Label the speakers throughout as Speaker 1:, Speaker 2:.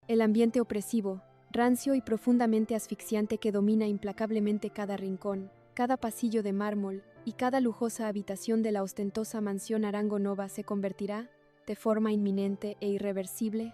Speaker 1: el ambiente opresivo, rancio y profundamente asfixiante que domina implacablemente cada rincón, cada pasillo de mármol y cada lujosa habitación de la ostentosa mansión Arango Nova se convertirá, de forma inminente e irreversible,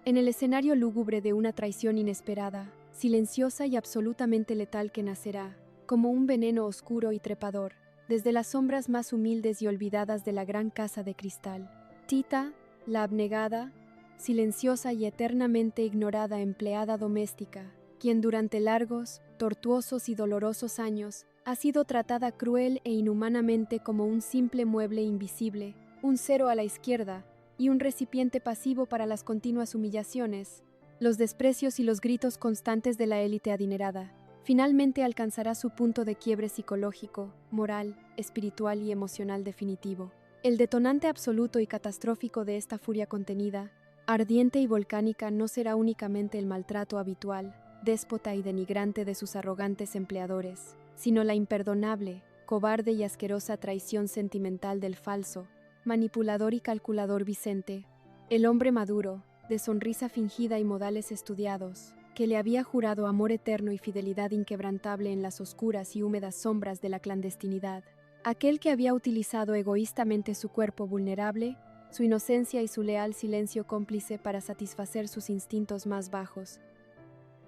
Speaker 1: en el escenario lúgubre de una traición inesperada, silenciosa y absolutamente letal que nacerá, como un veneno oscuro y trepador, desde las sombras más humildes y olvidadas de la gran casa de cristal. Tita, la abnegada, silenciosa y eternamente ignorada empleada doméstica, quien durante largos, tortuosos y dolorosos años ha sido tratada cruel e inhumanamente como un simple mueble invisible, un cero a la izquierda y un recipiente pasivo para las continuas humillaciones, los desprecios y los gritos constantes de la élite adinerada. Finalmente alcanzará su punto de quiebre psicológico, moral, espiritual y emocional definitivo. El detonante absoluto y catastrófico de esta furia contenida, ardiente y volcánica, no será únicamente el maltrato habitual, déspota y denigrante de sus arrogantes empleadores, sino la imperdonable, cobarde y asquerosa traición sentimental del falso, manipulador y calculador Vicente, el hombre maduro, de sonrisa fingida y modales estudiados, que le había jurado amor eterno y fidelidad inquebrantable en las oscuras y húmedas sombras de la clandestinidad, aquel que había utilizado egoístamente su cuerpo vulnerable, su inocencia y su leal silencio cómplice para satisfacer sus instintos más bajos,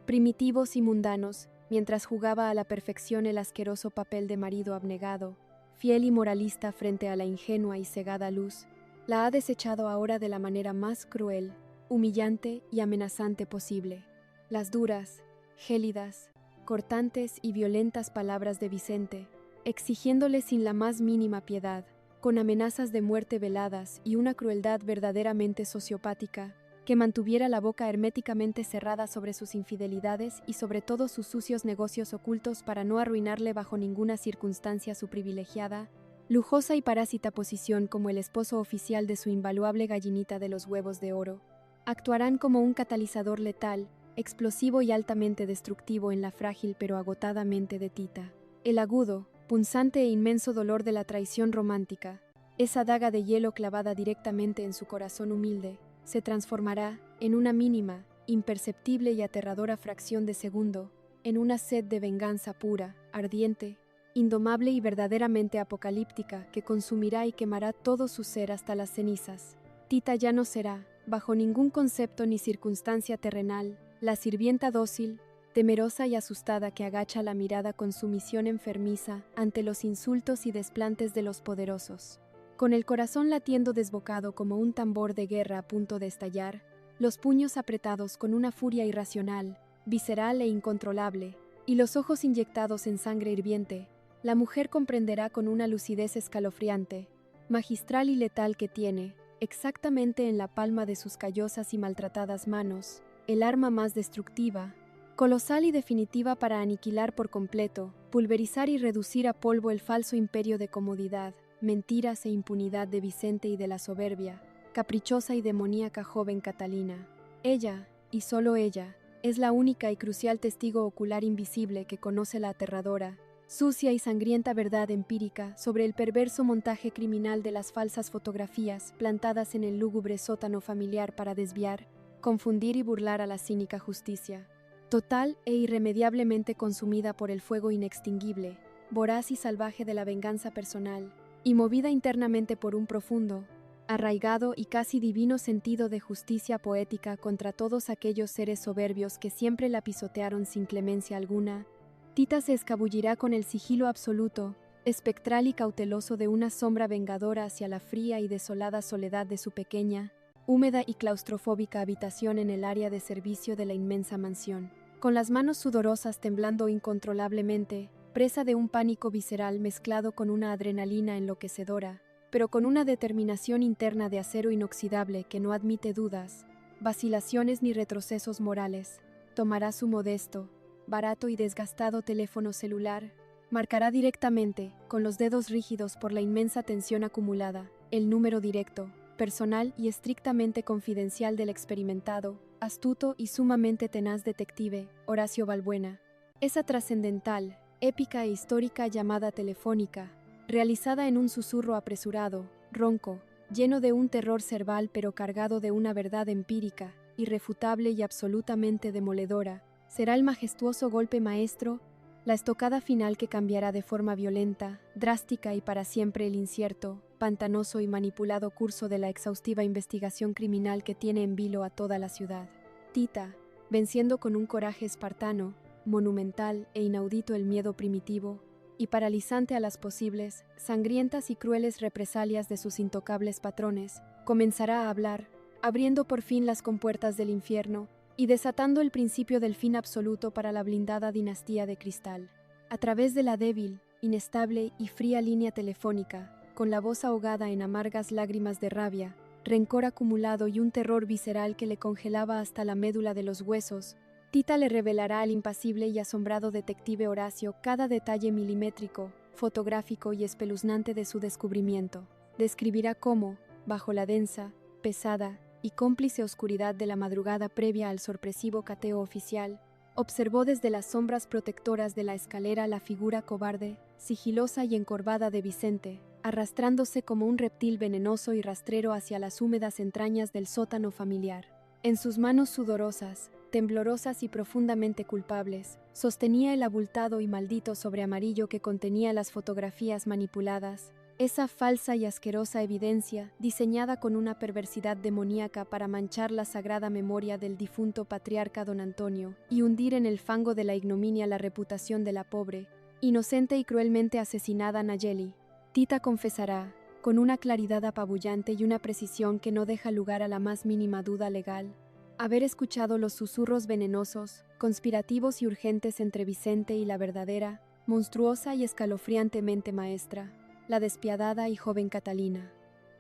Speaker 1: primitivos y mundanos, mientras jugaba a la perfección el asqueroso papel de marido abnegado, fiel y moralista frente a la ingenua y cegada luz, la ha desechado ahora de la manera más cruel, humillante y amenazante posible. Las duras, gélidas, cortantes y violentas palabras de Vicente, exigiéndole sin la más mínima piedad, con amenazas de muerte veladas y una crueldad verdaderamente sociopática, que mantuviera la boca herméticamente cerrada sobre sus infidelidades y sobre todos sus sucios negocios ocultos para no arruinarle bajo ninguna circunstancia su privilegiada, lujosa y parásita posición como el esposo oficial de su invaluable gallinita de los huevos de oro, actuarán como un catalizador letal, explosivo y altamente destructivo en la frágil pero agotada mente de Tita. El agudo, punzante e inmenso dolor de la traición romántica, esa daga de hielo clavada directamente en su corazón humilde, se transformará, en una mínima, imperceptible y aterradora fracción de segundo, en una sed de venganza pura, ardiente, indomable y verdaderamente apocalíptica que consumirá y quemará todo su ser hasta las cenizas. Tita ya no será, bajo ningún concepto ni circunstancia terrenal, la sirvienta dócil, temerosa y asustada que agacha la mirada con sumisión enfermiza ante los insultos y desplantes de los poderosos. Con el corazón latiendo desbocado como un tambor de guerra a punto de estallar, los puños apretados con una furia irracional, visceral e incontrolable, y los ojos inyectados en sangre hirviente, la mujer comprenderá con una lucidez escalofriante, magistral y letal que tiene, exactamente en la palma de sus callosas y maltratadas manos, el arma más destructiva, colosal y definitiva para aniquilar por completo, pulverizar y reducir a polvo el falso imperio de comodidad, mentiras e impunidad de Vicente y de la soberbia, caprichosa y demoníaca joven Catalina. Ella, y solo ella, es la única y crucial testigo ocular invisible que conoce la aterradora, sucia y sangrienta verdad empírica sobre el perverso montaje criminal de las falsas fotografías plantadas en el lúgubre sótano familiar para desviar, confundir y burlar a la cínica justicia. Total e irremediablemente consumida por el fuego inextinguible, voraz y salvaje de la venganza personal, y movida internamente por un profundo, arraigado y casi divino sentido de justicia poética contra todos aquellos seres soberbios que siempre la pisotearon sin clemencia alguna, Tita se escabullirá con el sigilo absoluto, espectral y cauteloso de una sombra vengadora hacia la fría y desolada soledad de su pequeña, húmeda y claustrofóbica habitación en el área de servicio de la inmensa mansión. Con las manos sudorosas temblando incontrolablemente, presa de un pánico visceral mezclado con una adrenalina enloquecedora, pero con una determinación interna de acero inoxidable que no admite dudas, vacilaciones ni retrocesos morales, tomará su modesto, barato y desgastado teléfono celular, marcará directamente, con los dedos rígidos por la inmensa tensión acumulada, el número directo, personal y estrictamente confidencial del experimentado, astuto y sumamente tenaz detective, Horacio Balbuena. Esa trascendental, épica e histórica llamada telefónica, realizada en un susurro apresurado, ronco, lleno de un terror cerval pero cargado de una verdad empírica, irrefutable y absolutamente demoledora. Será el majestuoso golpe maestro, la estocada final que cambiará de forma violenta, drástica y para siempre el incierto, pantanoso y manipulado curso de la exhaustiva investigación criminal que tiene en vilo a toda la ciudad. Tita, venciendo con un coraje espartano, monumental e inaudito el miedo primitivo, y paralizante a las posibles, sangrientas y crueles represalias de sus intocables patrones, comenzará a hablar, abriendo por fin las compuertas del infierno y desatando el principio del fin absoluto para la blindada dinastía de cristal. A través de la débil, inestable y fría línea telefónica, con la voz ahogada en amargas lágrimas de rabia, rencor acumulado y un terror visceral que le congelaba hasta la médula de los huesos, Tita le revelará al impasible y asombrado detective Horacio cada detalle milimétrico, fotográfico y espeluznante de su descubrimiento. Describirá cómo, bajo la densa, pesada y cómplice oscuridad de la madrugada previa al sorpresivo cateo oficial, observó desde las sombras protectoras de la escalera la figura cobarde, sigilosa y encorvada de Vicente, arrastrándose como un reptil venenoso y rastrero hacia las húmedas entrañas del sótano familiar. En sus manos sudorosas, temblorosas y profundamente culpables, sostenía el abultado y maldito sobreamarillo que contenía las fotografías manipuladas, esa falsa y asquerosa evidencia diseñada con una perversidad demoníaca para manchar la sagrada memoria del difunto patriarca don Antonio y hundir en el fango de la ignominia la reputación de la pobre, inocente y cruelmente asesinada Nayeli. Tita confesará, con una claridad apabullante y una precisión que no deja lugar a la más mínima duda legal, haber escuchado los susurros venenosos, conspirativos y urgentes entre Vicente y la verdadera, monstruosa y escalofriantemente maestra, la despiadada y joven Catalina.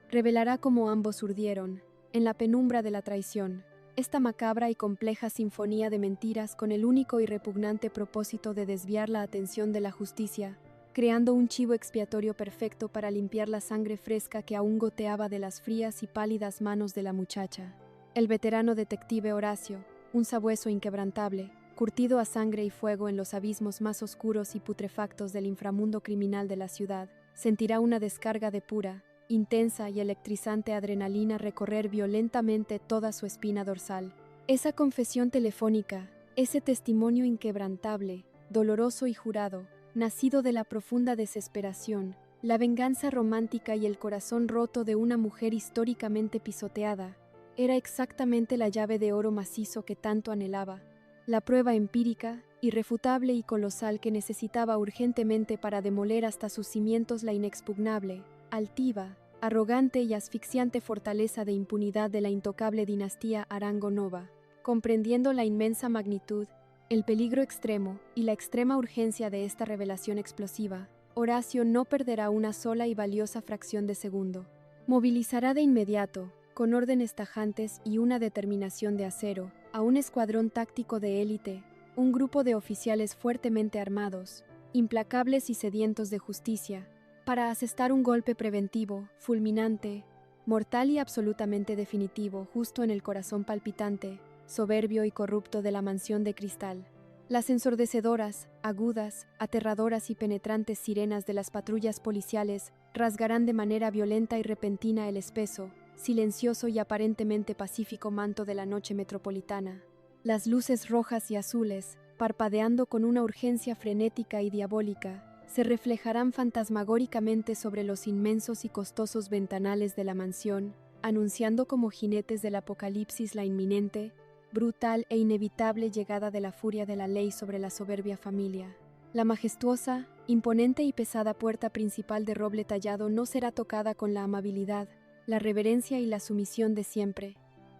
Speaker 1: Revelará cómo ambos urdieron, en la penumbra de la traición, esta macabra y compleja sinfonía de mentiras con el único y repugnante propósito de desviar la atención de la justicia, creando un chivo expiatorio perfecto para limpiar la sangre fresca que aún goteaba de las frías y pálidas manos de la muchacha. El veterano detective Horacio, un sabueso inquebrantable, curtido a sangre y fuego en los abismos más oscuros y putrefactos del inframundo criminal de la ciudad, sentirá una descarga de pura, intensa y electrizante adrenalina recorrer violentamente toda su espina dorsal. Esa confesión telefónica, ese testimonio inquebrantable, doloroso y jurado, nacido de la profunda desesperación, la venganza romántica y el corazón roto de una mujer históricamente pisoteada, era exactamente la llave de oro macizo que tanto anhelaba, la prueba empírica, irrefutable y colosal que necesitaba urgentemente para demoler hasta sus cimientos la inexpugnable, altiva, arrogante y asfixiante fortaleza de impunidad de la intocable dinastía Arango Nova. Comprendiendo la inmensa magnitud, el peligro extremo y la extrema urgencia de esta revelación explosiva, Horacio no perderá una sola y valiosa fracción de segundo. Movilizará de inmediato, con órdenes tajantes y una determinación de acero, a un escuadrón táctico de élite, un grupo de oficiales fuertemente armados, implacables y sedientos de justicia, para asestar un golpe preventivo, fulminante, mortal y absolutamente definitivo justo en el corazón palpitante, soberbio y corrupto de la mansión de cristal. Las ensordecedoras, agudas, aterradoras y penetrantes sirenas de las patrullas policiales rasgarán de manera violenta y repentina el espeso, silencioso y aparentemente pacífico manto de la noche metropolitana. Las luces rojas y azules, parpadeando con una urgencia frenética y diabólica, se reflejarán fantasmagóricamente sobre los inmensos y costosos ventanales de la mansión, anunciando como jinetes del apocalipsis la inminente, brutal e inevitable llegada de la furia de la ley sobre la soberbia familia. La majestuosa, imponente y pesada puerta principal de roble tallado no será tocada con la amabilidad, la reverencia y la sumisión de siempre.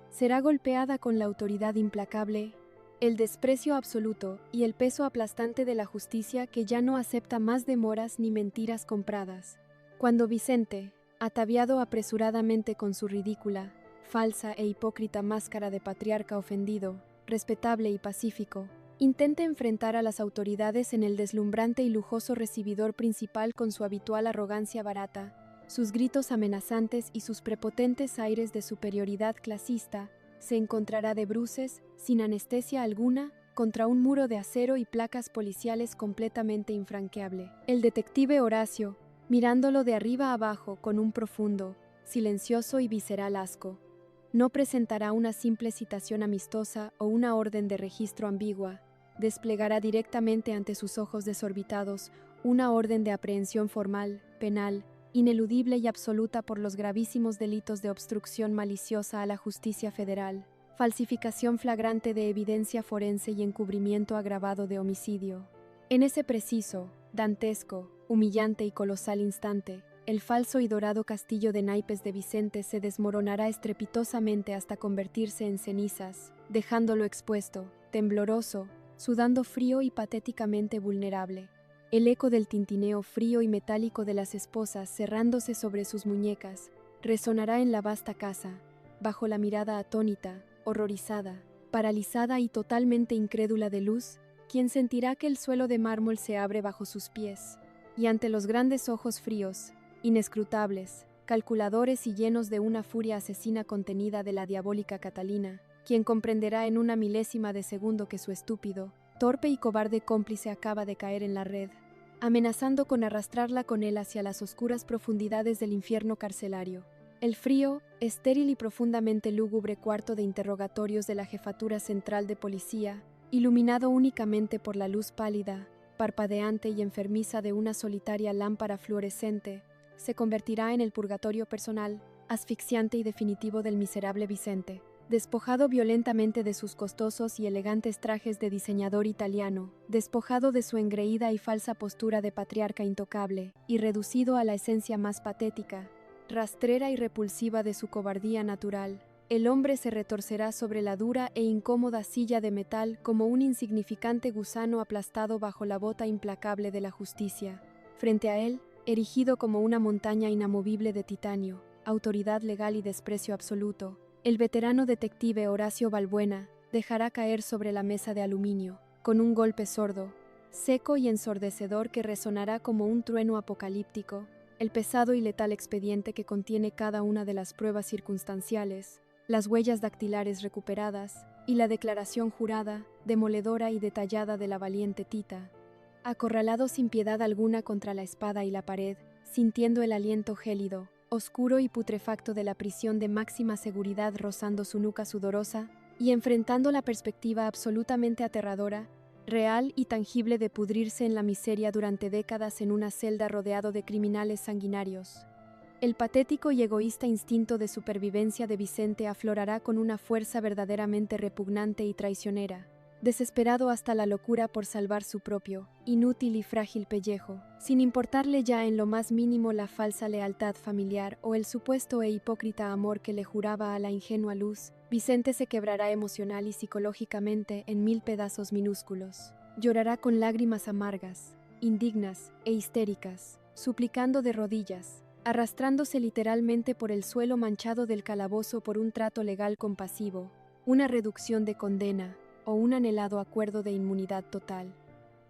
Speaker 1: Será golpeada con la autoridad implacable, el desprecio absoluto y el peso aplastante de la justicia que ya no acepta más demoras ni mentiras compradas. Cuando Vicente, ataviado apresuradamente con su ridícula, falsa e hipócrita máscara de patriarca ofendido, respetable y pacífico, intente enfrentar a las autoridades en el deslumbrante y lujoso recibidor principal con su habitual arrogancia barata, sus gritos amenazantes y sus prepotentes aires de superioridad clasista, se encontrará de bruces, sin anestesia alguna, contra un muro de acero y placas policiales completamente infranqueable. El detective Horacio, mirándolo de arriba abajo con un profundo, silencioso y visceral asco, No presentará una simple citación amistosa o una orden de registro ambigua. Desplegará directamente ante sus ojos desorbitados una orden de aprehensión formal, penal, ineludible y absoluta por los gravísimos delitos de obstrucción maliciosa a la justicia federal, falsificación flagrante de evidencia forense y encubrimiento agravado de homicidio. En ese preciso, dantesco, humillante y colosal instante, el falso y dorado castillo de naipes de Vicente se desmoronará estrepitosamente hasta convertirse en cenizas, dejándolo expuesto, tembloroso, sudando frío y patéticamente vulnerable. El eco del tintineo frío y metálico de las esposas cerrándose sobre sus muñecas resonará en la vasta casa, bajo la mirada atónita, horrorizada, paralizada y totalmente incrédula de Luz, quien sentirá que el suelo de mármol se abre bajo sus pies, y ante los grandes ojos fríos, inescrutables, calculadores y llenos de una furia asesina contenida de la diabólica Catalina, quien comprenderá en una milésima de segundo que su estúpido, torpe y cobarde cómplice acaba de caer en la red, amenazando con arrastrarla con él hacia las oscuras profundidades del infierno carcelario. El frío, estéril y profundamente lúgubre cuarto de interrogatorios de la Jefatura Central de Policía, iluminado únicamente por la luz pálida, parpadeante y enfermiza de una solitaria lámpara fluorescente, se convertirá en el purgatorio personal, asfixiante y definitivo del miserable Vicente. Despojado violentamente de sus costosos y elegantes trajes de diseñador italiano, despojado de su engreída y falsa postura de patriarca intocable, y reducido a la esencia más patética, rastrera y repulsiva de su cobardía natural, el hombre se retorcerá sobre la dura e incómoda silla de metal como un insignificante gusano aplastado bajo la bota implacable de la justicia. Frente a él, erigido como una montaña inamovible de titanio, autoridad legal y desprecio absoluto, el veterano detective Horacio Balbuena dejará caer sobre la mesa de aluminio, con un golpe sordo, seco y ensordecedor que resonará como un trueno apocalíptico, el pesado y letal expediente que contiene cada una de las pruebas circunstanciales, las huellas dactilares recuperadas y la declaración jurada, demoledora y detallada de la valiente Tita. Acorralado sin piedad alguna contra la espada y la pared, sintiendo el aliento gélido, oscuro y putrefacto de la prisión de máxima seguridad rozando su nuca sudorosa, y enfrentando la perspectiva absolutamente aterradora, real y tangible de pudrirse en la miseria durante décadas en una celda rodeado de criminales sanguinarios. El patético y egoísta instinto de supervivencia de Vicente aflorará con una fuerza verdaderamente repugnante y traicionera, desesperado hasta la locura por salvar su propio, inútil y frágil pellejo, sin importarle ya en lo más mínimo la falsa lealtad familiar o el supuesto e hipócrita amor que le juraba a la ingenua Luz, Vicente se quebrará emocional y psicológicamente en 1000 pedazos minúsculos. Llorará con lágrimas amargas, indignas e histéricas, suplicando de rodillas, arrastrándose literalmente por el suelo manchado del calabozo por un trato legal compasivo, una reducción de condena, o un anhelado acuerdo de inmunidad total.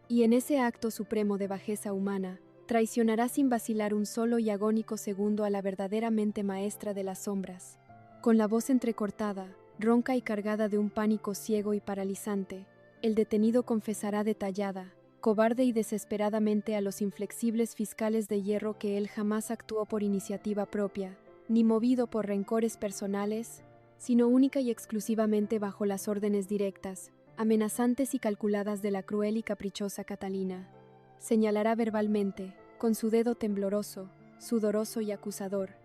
Speaker 1: Y en ese acto supremo de bajeza humana, traicionará sin vacilar un solo y agónico segundo a la verdaderamente maestra de las sombras. Con la voz entrecortada, ronca y cargada de un pánico ciego y paralizante, el detenido confesará detallada, cobarde y desesperadamente a los inflexibles fiscales de hierro que él jamás actuó por iniciativa propia, ni movido por rencores personales, sino única y exclusivamente bajo las órdenes directas, amenazantes y calculadas de la cruel y caprichosa Catalina. Señalará verbalmente, con su dedo tembloroso, sudoroso y acusador,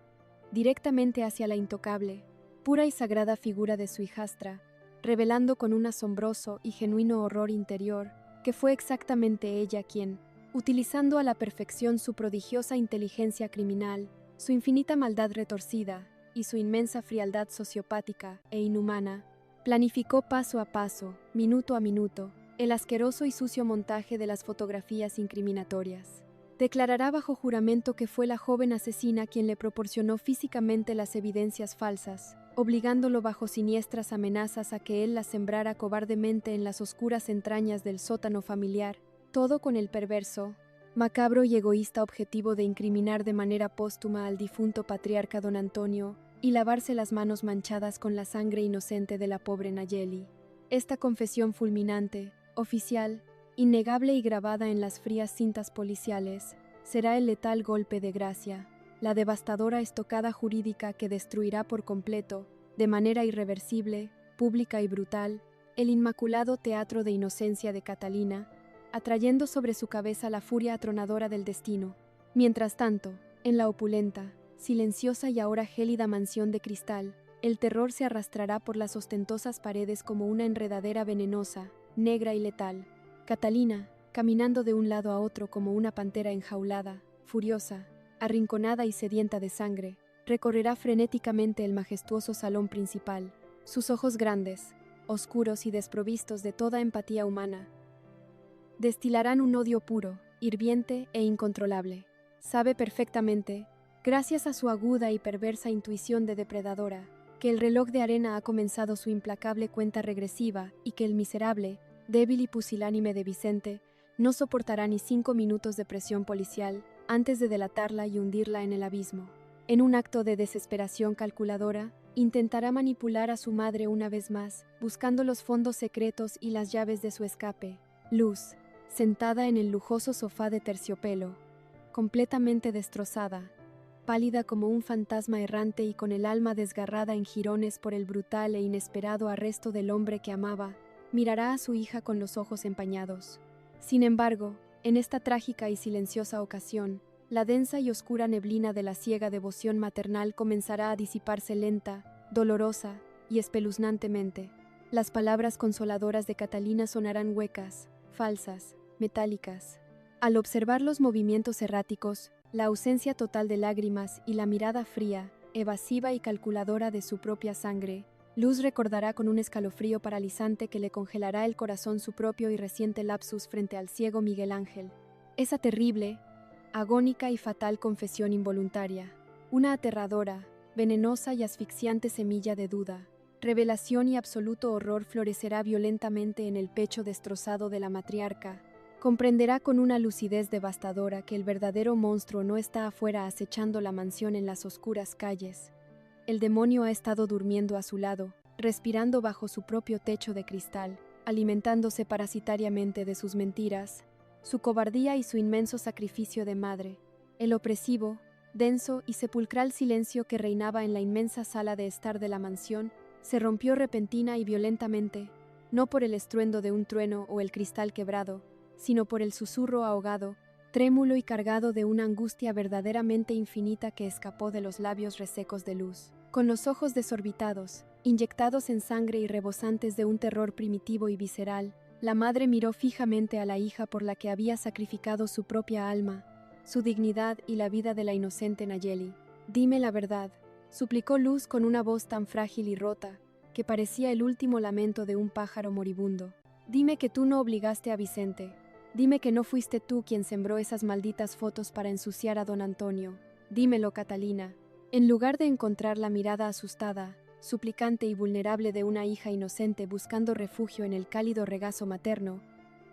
Speaker 1: directamente hacia la intocable, pura y sagrada figura de su hijastra, revelando con un asombroso y genuino horror interior que fue exactamente ella quien, utilizando a la perfección su prodigiosa inteligencia criminal, su infinita maldad retorcida, y su inmensa frialdad sociopática e inhumana, planificó paso a paso, minuto a minuto, el asqueroso y sucio montaje de las fotografías incriminatorias. Declarará bajo juramento que fue la joven asesina quien le proporcionó físicamente las evidencias falsas, obligándolo bajo siniestras amenazas a que él las sembrara cobardemente en las oscuras entrañas del sótano familiar, todo con el perverso, macabro y egoísta objetivo de incriminar de manera póstuma al difunto patriarca don Antonio y lavarse las manos manchadas con la sangre inocente de la pobre Nayeli. Esta confesión fulminante, oficial, innegable y grabada en las frías cintas policiales, será el letal golpe de gracia, la devastadora estocada jurídica que destruirá por completo, de manera irreversible, pública y brutal, el inmaculado teatro de inocencia de Catalina, atrayendo sobre su cabeza la furia atronadora del destino. Mientras tanto, en la opulenta, silenciosa y ahora gélida mansión de cristal, el terror se arrastrará por las ostentosas paredes como una enredadera venenosa, negra y letal. Catalina, caminando de un lado a otro como una pantera enjaulada, furiosa, arrinconada y sedienta de sangre, recorrerá frenéticamente el majestuoso salón principal. Sus ojos grandes, oscuros y desprovistos de toda empatía humana, destilarán un odio puro, hirviente e incontrolable. Sabe perfectamente, gracias a su aguda y perversa intuición de depredadora, que el reloj de arena ha comenzado su implacable cuenta regresiva y que el miserable, débil y pusilánime de Vicente no soportará ni 5 minutos de presión policial antes de delatarla y hundirla en el abismo. En un acto de desesperación calculadora, intentará manipular a su madre una vez más, buscando los fondos secretos y las llaves de su escape. Luz, sentada en el lujoso sofá de terciopelo, completamente destrozada, pálida como un fantasma errante y con el alma desgarrada en jirones por el brutal e inesperado arresto del hombre que amaba, mirará a su hija con los ojos empañados. Sin embargo, en esta trágica y silenciosa ocasión, la densa y oscura neblina de la ciega devoción maternal comenzará a disiparse lenta, dolorosa y espeluznantemente. Las palabras consoladoras de Catalina sonarán huecas, falsas, metálicas. Al observar los movimientos erráticos, la ausencia total de lágrimas y la mirada fría, evasiva y calculadora de su propia sangre, Luz recordará con un escalofrío paralizante que le congelará el corazón su propio y reciente lapsus frente al ciego Miguel Ángel. Esa terrible, agónica y fatal confesión involuntaria, una aterradora, venenosa y asfixiante semilla de duda, revelación y absoluto horror florecerá violentamente en el pecho destrozado de la matriarca. Comprenderá con una lucidez devastadora que el verdadero monstruo no está afuera acechando la mansión en las oscuras calles. El demonio ha estado durmiendo a su lado, respirando bajo su propio techo de cristal, alimentándose parasitariamente de sus mentiras, su cobardía y su inmenso sacrificio de madre. El opresivo, denso y sepulcral silencio que reinaba en la inmensa sala de estar de la mansión se rompió repentina y violentamente, no por el estruendo de un trueno o el cristal quebrado, sino por el susurro ahogado, trémulo y cargado de una angustia verdaderamente infinita que escapó de los labios resecos de Luz. Con los ojos desorbitados, inyectados en sangre y rebosantes de un terror primitivo y visceral, la madre miró fijamente a la hija por la que había sacrificado su propia alma, su dignidad y la vida de la inocente Nayeli. «Dime la verdad», suplicó Luz con una voz tan frágil y rota, que parecía el último lamento de un pájaro moribundo. «Dime que tú no obligaste a Vicente. Dime que no fuiste tú quien sembró esas malditas fotos para ensuciar a don Antonio. Dímelo, Catalina». En lugar de encontrar la mirada asustada, suplicante y vulnerable de una hija inocente buscando refugio en el cálido regazo materno,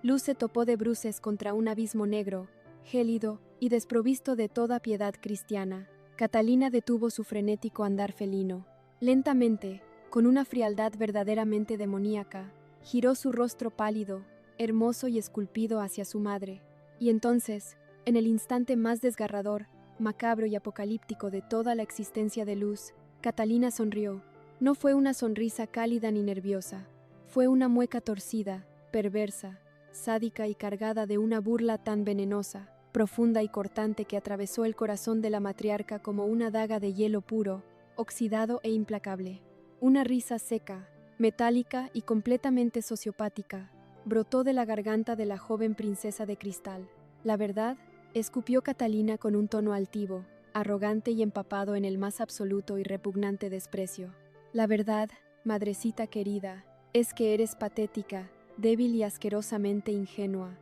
Speaker 1: Luz se topó de bruces contra un abismo negro, gélido y desprovisto de toda piedad cristiana. Catalina detuvo su frenético andar felino. Lentamente, con una frialdad verdaderamente demoníaca, giró su rostro pálido, hermoso y esculpido hacia su madre. Y entonces, en el instante más desgarrador, macabro y apocalíptico de toda la existencia de Luz, Catalina sonrió. No fue una sonrisa cálida ni nerviosa, fue una mueca torcida, perversa, sádica y cargada de una burla tan venenosa, profunda y cortante que atravesó el corazón de la matriarca como una daga de hielo puro, oxidado e implacable. Una risa seca, metálica y completamente sociopática brotó de la garganta de la joven princesa de cristal. La verdad, escupió Catalina con un tono altivo, arrogante y empapado en el más absoluto y repugnante desprecio. La verdad, madrecita querida, es que eres patética, débil y asquerosamente ingenua.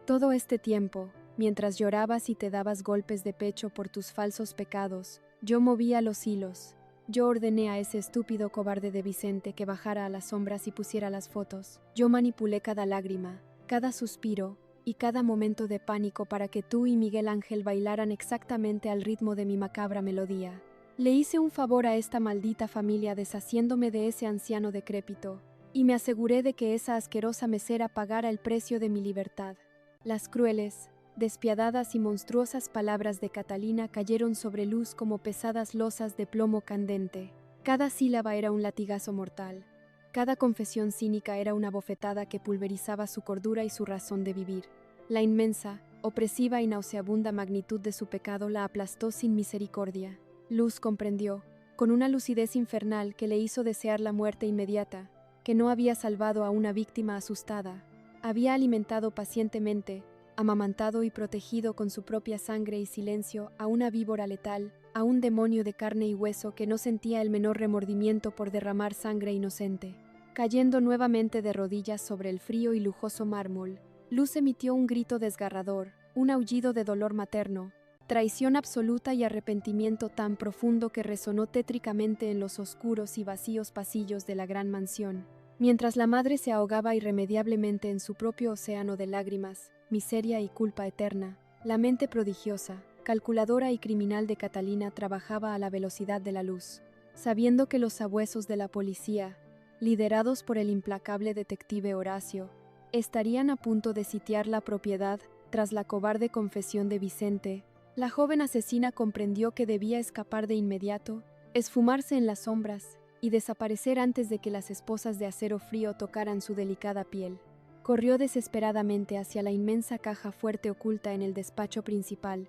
Speaker 1: Todo este tiempo, mientras llorabas y te dabas golpes de pecho por tus falsos pecados, yo movía los hilos. Yo ordené a ese estúpido cobarde de Vicente que bajara a las sombras y pusiera las fotos. Yo manipulé cada lágrima, cada suspiro y cada momento de pánico para que tú y Miguel Ángel bailaran exactamente al ritmo de mi macabra melodía. Le hice un favor a esta maldita familia deshaciéndome de ese anciano decrépito, y me aseguré de que esa asquerosa mesera pagara el precio de mi libertad. Las crueles, despiadadas y monstruosas palabras de Catalina cayeron sobre Luz como pesadas losas de plomo candente. Cada sílaba era un latigazo mortal. Cada confesión cínica era una bofetada que pulverizaba su cordura y su razón de vivir. La inmensa, opresiva y nauseabunda magnitud de su pecado la aplastó sin misericordia. Luz comprendió, con una lucidez infernal que le hizo desear la muerte inmediata, que no había salvado a una víctima asustada. Había alimentado pacientemente, amamantado y protegido con su propia sangre y silencio a una víbora letal, a un demonio de carne y hueso que no sentía el menor remordimiento por derramar sangre inocente. Cayendo nuevamente de rodillas sobre el frío y lujoso mármol, Luz emitió un grito desgarrador, un aullido de dolor materno, traición absoluta y arrepentimiento tan profundo que resonó tétricamente en los oscuros y vacíos pasillos de la gran mansión. Mientras la madre se ahogaba irremediablemente en su propio océano de lágrimas, miseria y culpa eterna, la mente prodigiosa, calculadora y criminal de Catalina trabajaba a la velocidad de la luz, sabiendo que los sabuesos de la policía, liderados por el implacable detective Horacio, estarían a punto de sitiar la propiedad tras la cobarde confesión de Vicente. La joven asesina comprendió que debía escapar de inmediato, esfumarse en las sombras y desaparecer antes de que las esposas de acero frío tocaran su delicada piel. Corrió desesperadamente hacia la inmensa caja fuerte oculta en el despacho principal,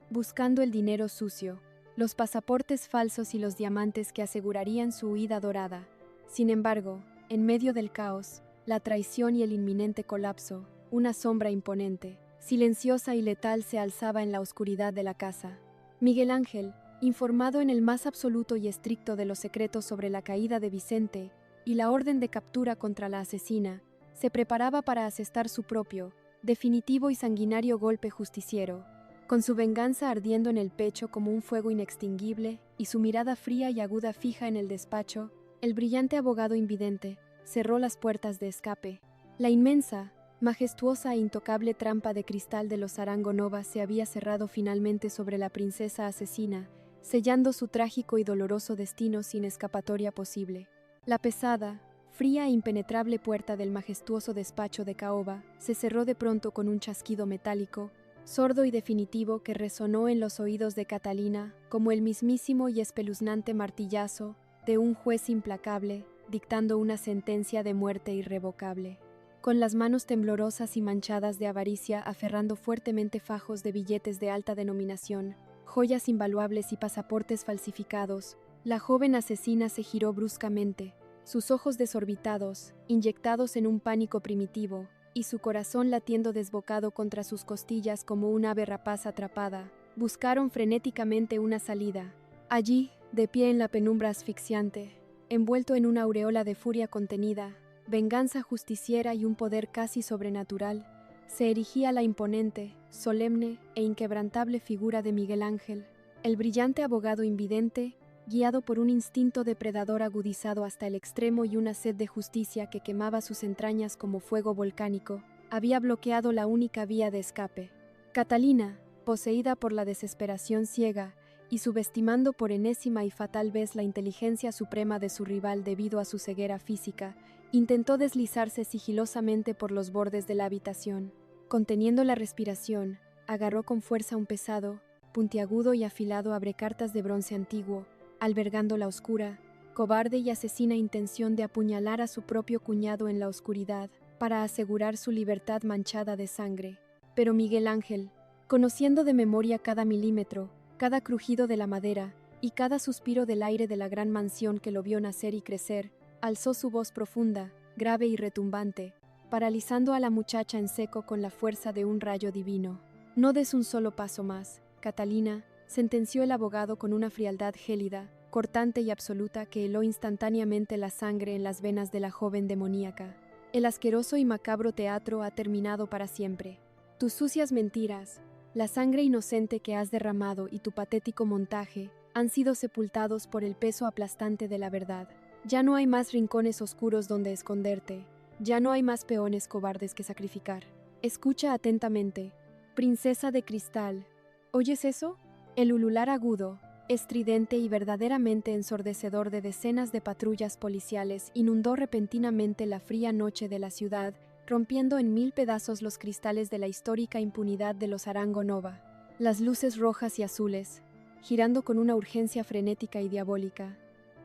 Speaker 1: buscando el dinero sucio, los pasaportes falsos y los diamantes que asegurarían su huida dorada. Sin embargo, en medio del caos, la traición y el inminente colapso, una sombra imponente, silenciosa y letal se alzaba en la oscuridad de la casa. Miguel Ángel, informado en el más absoluto y estricto de los secretos sobre la caída de Vicente y la orden de captura contra la asesina, se preparaba para asestar su propio, definitivo y sanguinario golpe justiciero. Con su venganza ardiendo en el pecho como un fuego inextinguible y su mirada fría y aguda fija en el despacho, el brillante abogado invidente cerró las puertas de escape. La inmensa, majestuosa e intocable trampa de cristal de los Arango Nova se había cerrado finalmente sobre la princesa asesina, sellando su trágico y doloroso destino sin escapatoria posible. La pesada, fría e impenetrable puerta del majestuoso despacho de caoba se cerró de pronto con un chasquido metálico, sordo y definitivo que resonó en los oídos de Catalina como el mismísimo y espeluznante martillazo de un juez implacable dictando una sentencia de muerte irrevocable. Con las manos temblorosas y manchadas de avaricia aferrando fuertemente fajos de billetes de alta denominación, joyas invaluables y pasaportes falsificados, la joven asesina se giró bruscamente, sus ojos desorbitados, inyectados en un pánico primitivo, y su corazón latiendo desbocado contra sus costillas como un ave rapaz atrapada, buscaron frenéticamente una salida. Allí, de pie en la penumbra asfixiante, envuelto en una aureola de furia contenida, venganza justiciera y un poder casi sobrenatural, se erigía la imponente, solemne e inquebrantable figura de Miguel Ángel, el brillante abogado invidente, guiado por un instinto depredador agudizado hasta el extremo y una sed de justicia que quemaba sus entrañas como fuego volcánico, había bloqueado la única vía de escape. Catalina, poseída por la desesperación ciega y subestimando por enésima y fatal vez la inteligencia suprema de su rival debido a su ceguera física, intentó deslizarse sigilosamente por los bordes de la habitación. Conteniendo la respiración, agarró con fuerza un pesado, puntiagudo y afilado abrecartas de bronce antiguo, albergando la oscura, cobarde y asesina intención de apuñalar a su propio cuñado en la oscuridad, para asegurar su libertad manchada de sangre. Pero Miguel Ángel, conociendo de memoria cada milímetro, cada crujido de la madera y cada suspiro del aire de la gran mansión que lo vio nacer y crecer, alzó su voz profunda, grave y retumbante, paralizando a la muchacha en seco con la fuerza de un rayo divino. No des un solo paso más, Catalina, sentenció el abogado con una frialdad gélida, cortante y absoluta que heló instantáneamente la sangre en las venas de la joven demoníaca. El asqueroso y macabro teatro ha terminado para siempre. Tus sucias mentiras, la sangre inocente que has derramado y tu patético montaje han sido sepultados por el peso aplastante de la verdad. Ya no hay más rincones oscuros donde esconderte, ya no hay más peones cobardes que sacrificar. Escucha atentamente, princesa de cristal. ¿Oyes eso? El ulular agudo, estridente y verdaderamente ensordecedor de decenas de patrullas policiales inundó repentinamente la fría noche de la ciudad, rompiendo en 1000 pedazos los cristales de la histórica impunidad de los Arango Nova. Las luces rojas y azules, girando con una urgencia frenética y diabólica,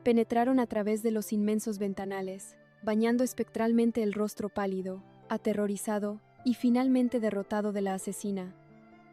Speaker 1: penetraron a través de los inmensos ventanales, bañando espectralmente el rostro pálido, aterrorizado y finalmente derrotado de la asesina.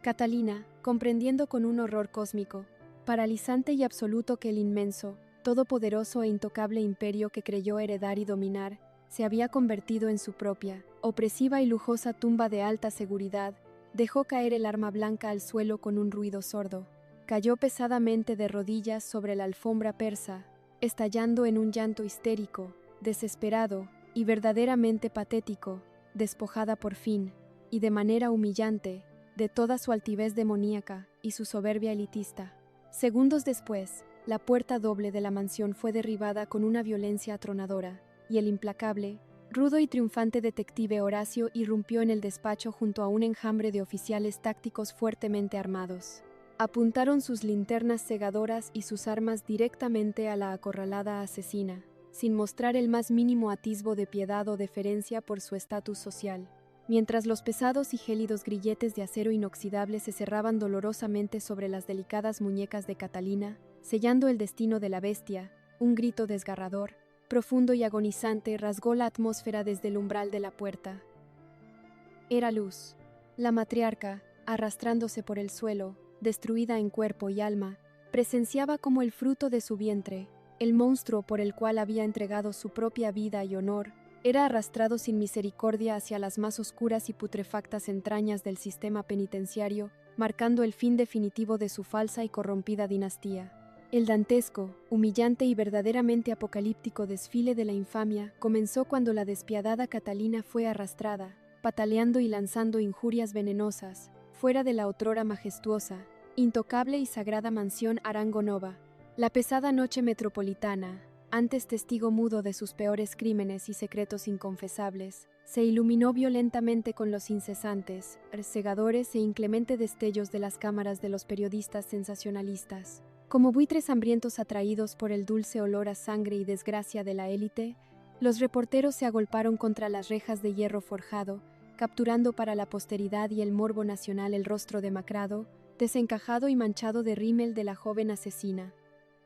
Speaker 1: Catalina, comprendiendo con un horror cósmico, paralizante y absoluto que el inmenso, todopoderoso e intocable imperio que creyó heredar y dominar, se había convertido en su propia, opresiva y lujosa tumba de alta seguridad, dejó caer el arma blanca al suelo con un ruido sordo. Cayó pesadamente de rodillas sobre la alfombra persa, estallando en un llanto histérico, desesperado y verdaderamente patético, despojada por fin, y de manera humillante, de toda su altivez demoníaca y su soberbia elitista. Segundos después, la puerta doble de la mansión fue derribada con una violencia atronadora, y el implacable, rudo y triunfante detective Horacio irrumpió en el despacho junto a un enjambre de oficiales tácticos fuertemente armados. Apuntaron sus linternas cegadoras y sus armas directamente a la acorralada asesina, sin mostrar el más mínimo atisbo de piedad o deferencia por su estatus social. Mientras los pesados y gélidos grilletes de acero inoxidable se cerraban dolorosamente sobre las delicadas muñecas de Catalina, sellando el destino de la bestia, un grito desgarrador, profundo y agonizante rasgó la atmósfera desde el umbral de la puerta. Era Luz. La matriarca, arrastrándose por el suelo, destruida en cuerpo y alma, presenciaba como el fruto de su vientre, el monstruo por el cual había entregado su propia vida y honor, era arrastrado sin misericordia hacia las más oscuras y putrefactas entrañas del sistema penitenciario, marcando el fin definitivo de su falsa y corrompida dinastía. El dantesco, humillante y verdaderamente apocalíptico desfile de la infamia comenzó cuando la despiadada Catalina fue arrastrada, pataleando y lanzando injurias venenosas, fuera de la otrora majestuosa, intocable y sagrada mansión Arango Nova. La pesada noche metropolitana, antes testigo mudo de sus peores crímenes y secretos inconfesables, se iluminó violentamente con los incesantes, cegadores e inclemente destellos de las cámaras de los periodistas sensacionalistas. Como buitres hambrientos atraídos por el dulce olor a sangre y desgracia de la élite, los reporteros se agolparon contra las rejas de hierro forjado, capturando para la posteridad y el morbo nacional el rostro demacrado, desencajado y manchado de rímel de la joven asesina.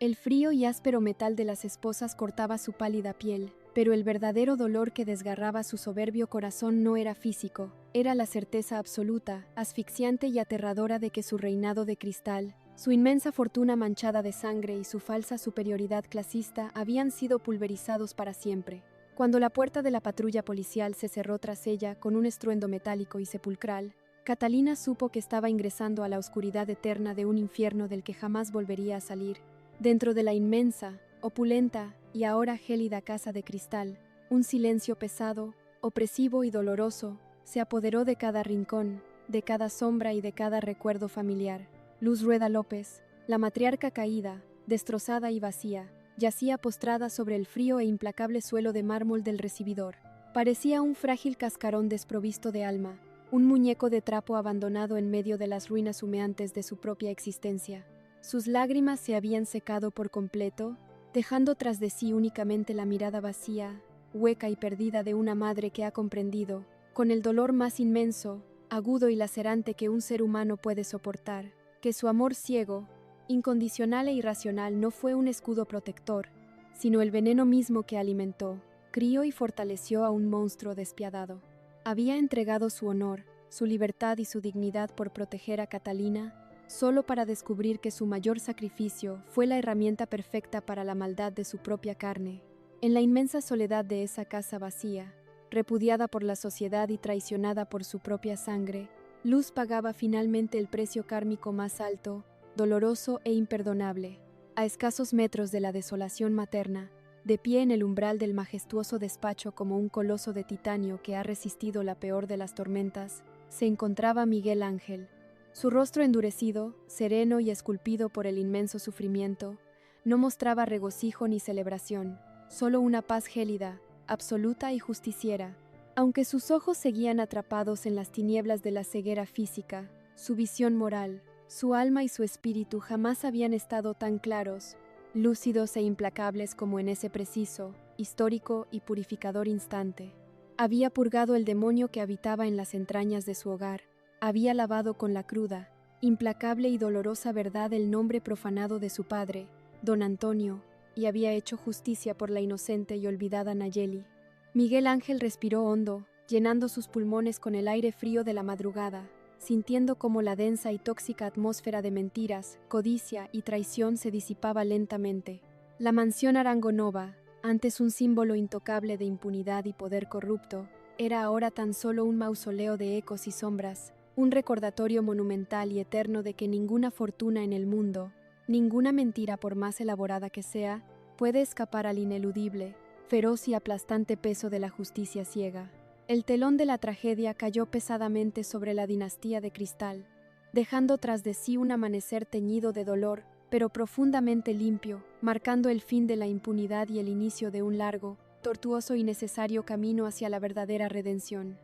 Speaker 1: El frío y áspero metal de las esposas cortaba su pálida piel, pero el verdadero dolor que desgarraba su soberbio corazón no era físico, era la certeza absoluta, asfixiante y aterradora de que su reinado de cristal, su inmensa fortuna manchada de sangre y su falsa superioridad clasista habían sido pulverizados para siempre. Cuando la puerta de la patrulla policial se cerró tras ella con un estruendo metálico y sepulcral, Catalina supo que estaba ingresando a la oscuridad eterna de un infierno del que jamás volvería a salir. Dentro de la inmensa, opulenta y ahora gélida casa de cristal, un silencio pesado, opresivo y doloroso se apoderó de cada rincón, de cada sombra y de cada recuerdo familiar. Luz Rueda López, la matriarca caída, destrozada y vacía, yacía postrada sobre el frío e implacable suelo de mármol del recibidor. Parecía un frágil cascarón desprovisto de alma, un muñeco de trapo abandonado en medio de las ruinas humeantes de su propia existencia. Sus lágrimas se habían secado por completo, dejando tras de sí únicamente la mirada vacía, hueca y perdida de una madre que ha comprendido, con el dolor más inmenso, agudo y lacerante que un ser humano puede soportar, que su amor ciego, incondicional e irracional no fue un escudo protector, sino el veneno mismo que alimentó, crió y fortaleció a un monstruo despiadado. Había entregado su honor, su libertad y su dignidad por proteger a Catalina, solo para descubrir que su mayor sacrificio fue la herramienta perfecta para la maldad de su propia carne. En la inmensa soledad de esa casa vacía, repudiada por la sociedad y traicionada por su propia sangre, Luz pagaba finalmente el precio kármico más alto, doloroso e imperdonable. A escasos metros de la desolación materna, de pie en el umbral del majestuoso despacho como un coloso de titanio que ha resistido la peor de las tormentas, se encontraba Miguel Ángel. Su rostro endurecido, sereno y esculpido por el inmenso sufrimiento, no mostraba regocijo ni celebración, solo una paz gélida, absoluta y justiciera. Aunque sus ojos seguían atrapados en las tinieblas de la ceguera física, su visión moral, su alma y su espíritu jamás habían estado tan claros, lúcidos e implacables como en ese preciso, histórico y purificador instante. Había purgado el demonio que habitaba en las entrañas de su hogar, había lavado con la cruda, implacable y dolorosa verdad el nombre profanado de su padre, don Antonio, y había hecho justicia por la inocente y olvidada Nayeli. Miguel Ángel respiró hondo, llenando sus pulmones con el aire frío de la madrugada, sintiendo cómo la densa y tóxica atmósfera de mentiras, codicia y traición se disipaba lentamente. La mansión Arangonova, antes un símbolo intocable de impunidad y poder corrupto, era ahora tan solo un mausoleo de ecos y sombras, un recordatorio monumental y eterno de que ninguna fortuna en el mundo, ninguna mentira por más elaborada que sea, puede escapar al ineludible, feroz y aplastante peso de la justicia ciega. El telón de la tragedia cayó pesadamente sobre la dinastía de Cristal, dejando tras de sí un amanecer teñido de dolor, pero profundamente limpio, marcando el fin de la impunidad y el inicio de un largo, tortuoso y necesario camino hacia la verdadera redención.